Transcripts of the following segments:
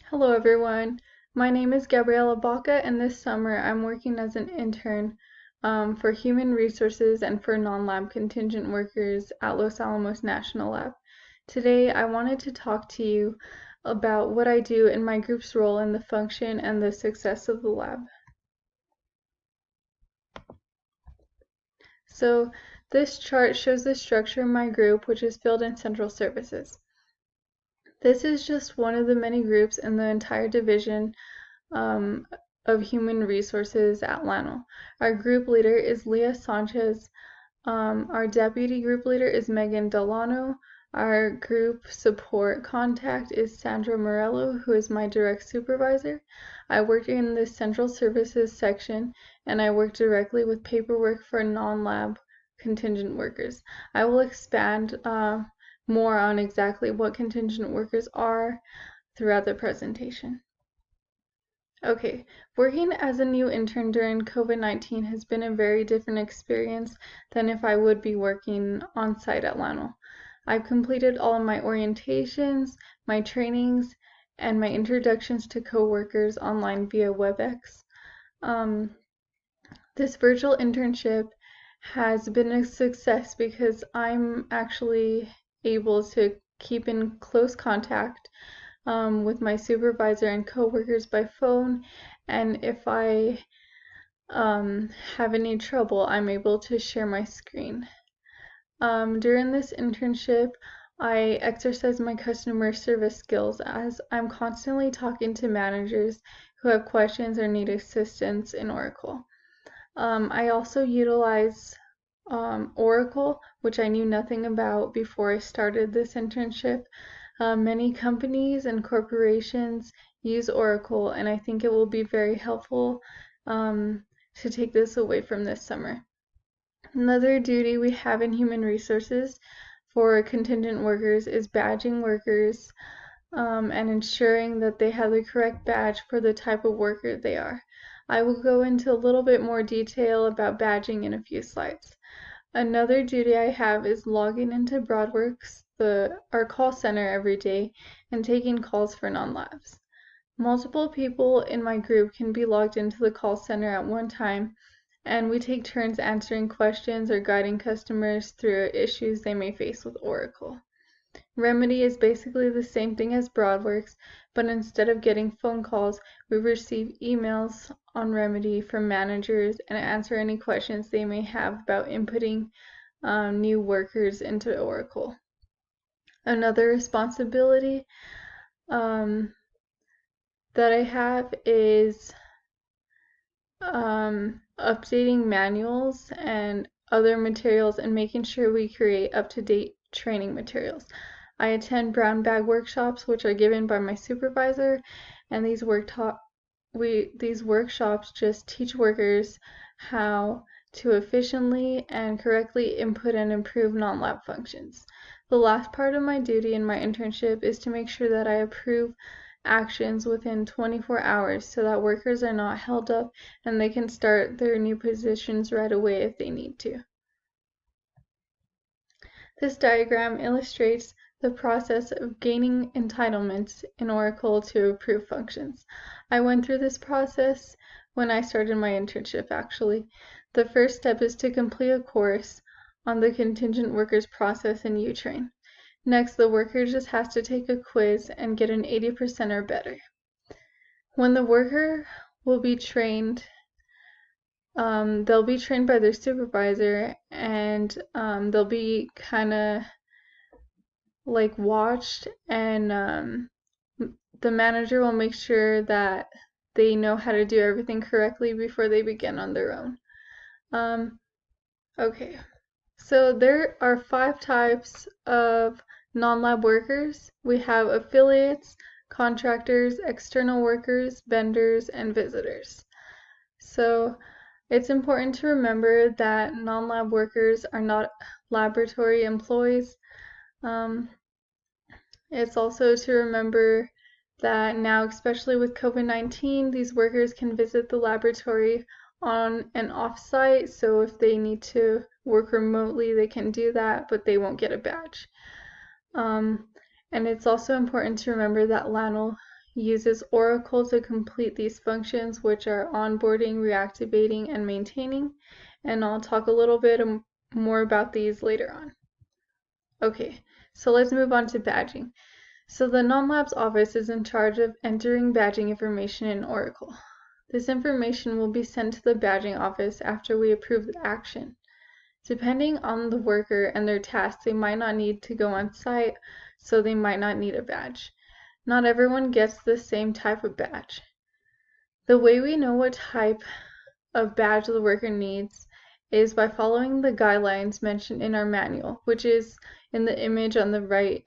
Hello everyone, my name is Gabriela Baca and this summer I'm working as an intern for human resources and for non-lab contingent workers at Los Alamos National Lab. Today I wanted to talk to you about what I do in my group's role in the function and the success of the lab. So this chart shows the structure of my group, which is field and central services. This is just one of the many groups in the entire division of human resources at LANL. Our group leader is Leah Sanchez. Our deputy group leader is Megan Delano. Our group support contact is Sandra Morello, who is my direct supervisor. I work in the central services section, and I work directly with paperwork for non-lab contingent workers. I will expand more on exactly what contingent workers are throughout the presentation. Okay, working as a new intern during COVID-19 has been a very different experience than if I would be working on site at LANL. I've completed all of my orientations, my trainings, and my introductions to coworkers online via WebEx. This virtual internship has been a success because I'm actually able to keep in close contact with my supervisor and coworkers by phone, and if I have any trouble, I'm able to share my screen. During this internship, I exercise my customer service skills as I'm constantly talking to managers who have questions or need assistance in Oracle. I also utilize Oracle, which I knew nothing about before I started this internship. Many companies and corporations use Oracle, and I think it will be very helpful to take this away from this summer. Another duty we have in human resources for contingent workers is badging workers and ensuring that they have the correct badge for the type of worker they are. I will go into a little bit more detail about badging in a few slides. Another duty I have is logging into Broadworks, our call center, every day and taking calls for non-labs. Multiple people in my group can be logged into the call center at one time, and we take turns answering questions or guiding customers through issues they may face with Oracle. Remedy is basically the same thing as Broadworks, but instead of getting phone calls, we receive emails on Remedy from managers and answer any questions they may have about inputting new workers into Oracle. Another responsibility that I have is updating manuals and other materials and making sure we create up-to-date training materials. I attend brown bag workshops, which are given by my supervisor, and these workshops just teach workers how to efficiently and correctly input and improve non-lab functions. The last part of my duty in my internship is to make sure that I approve actions within 24 hours so that workers are not held up and they can start their new positions right away if they need to. This diagram illustrates the process of gaining entitlements in Oracle to approve functions. I went through this process when I started my internship, actually. The first step is to complete a course on the contingent workers process in U-Train. Next, the worker just has to take a quiz and get an 80% or better. When the worker will be trained, they'll be trained by their supervisor, and they'll be kind of like watched, and the manager will make sure that they know how to do everything correctly before they begin on their own. Okay, so there are 5 types of non-lab workers. We have affiliates, contractors, external workers, vendors, and visitors. So it's important to remember that non-lab workers are not laboratory employees. It's also to remember that now, especially with COVID-19, these workers can visit the laboratory on and off-site, so if they need to work remotely, they can do that, but they won't get a badge. And it's also important to remember that LANL uses Oracle to complete these functions, which are onboarding, reactivating, and maintaining, and I'll talk a little bit more about these later on. Okay, so let's move on to badging. So the non-labs office is in charge of entering badging information in Oracle. This information will be sent to the badging office after we approve the action. Depending on the worker and their tasks, they might not need to go on site, so they might not need a badge. Not everyone gets the same type of badge. The way we know what type of badge the worker needs is by following the guidelines mentioned in our manual, which is in the image on the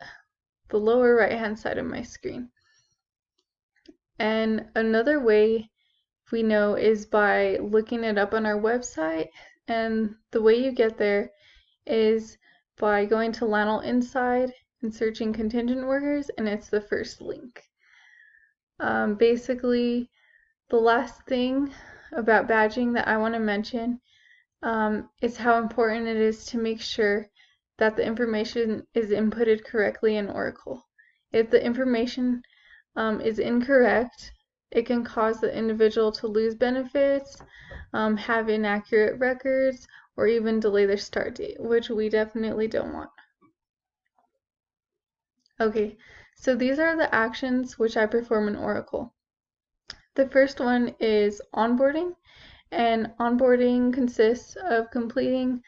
lower right-hand side of my screen. And another way we know is by looking it up on our website, and the way you get there is by going to LANL Inside and searching contingent workers, and it's the first link. Basically, the last thing about badging that I want to mention is how important it is to make sure that the information is inputted correctly in Oracle. If the information is incorrect, it can cause the individual to lose benefits, have inaccurate records, or even delay their start date, which we definitely don't want. Okay, so these are the actions which I perform in Oracle. The first one is onboarding, and onboarding consists of completing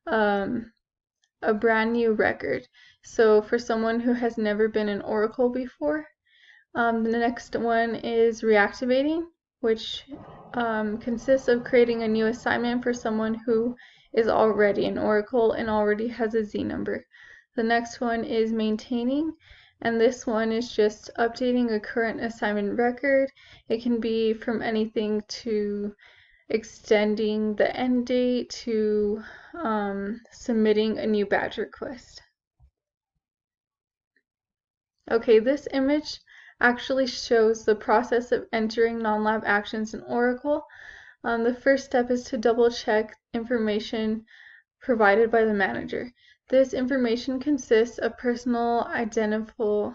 a brand new record. So for someone who has never been in Oracle before, the next one is reactivating, which consists of creating a new assignment for someone who is already in Oracle and already has a Z number. The next one is maintaining, and this one is just updating a current assignment record. It can be from anything to extending the end date to submitting a new badge request. Okay, this image actually shows the process of entering non-lab actions in Oracle. The first step is to double check information provided by the manager. This information consists of personal identifiable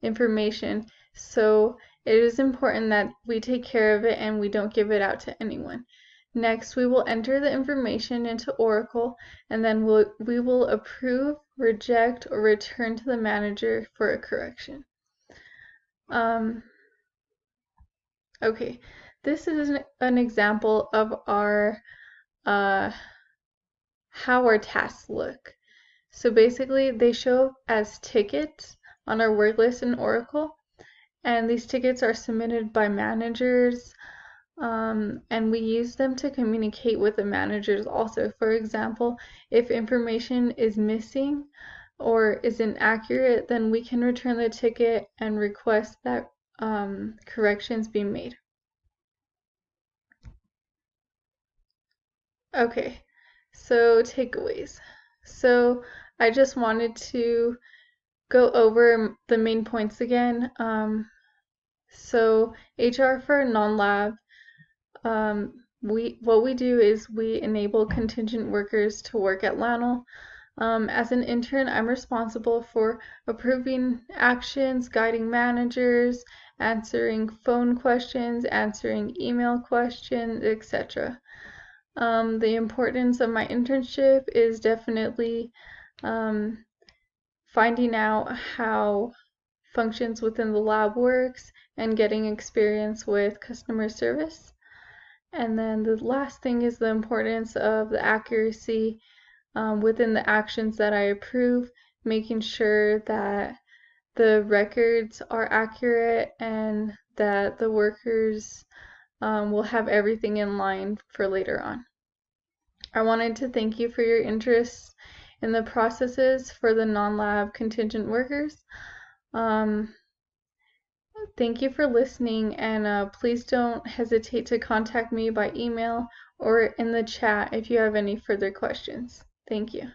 information, so it is important that we take care of it and we don't give it out to anyone. Next, we will enter the information into Oracle, and then we will approve, reject, or return to the manager for a correction. Okay, this is an example of our how our tasks look. So basically, they show up as tickets on our work list in Oracle, and these tickets are submitted by managers, and we use them to communicate with the managers also. For example, if information is missing or is inaccurate, then we can return the ticket and request that corrections be made. Okay, so takeaways. So I just wanted to go over the main points again. So HR for non-lab, what we do is we enable contingent workers to work at LANL. As an intern, I'm responsible for approving actions, guiding managers, answering phone questions, answering email questions, etc. The importance of my internship is definitely finding out how functions within the lab works and getting experience with customer service. And then the last thing is the importance of the accuracy within the actions that I approve, making sure that the records are accurate and that the workers will have everything in line for later on. I wanted to thank you for your interest in the processes for the non-lab contingent workers. Thank you for listening, and please don't hesitate to contact me by email or in the chat if you have any further questions. Thank you.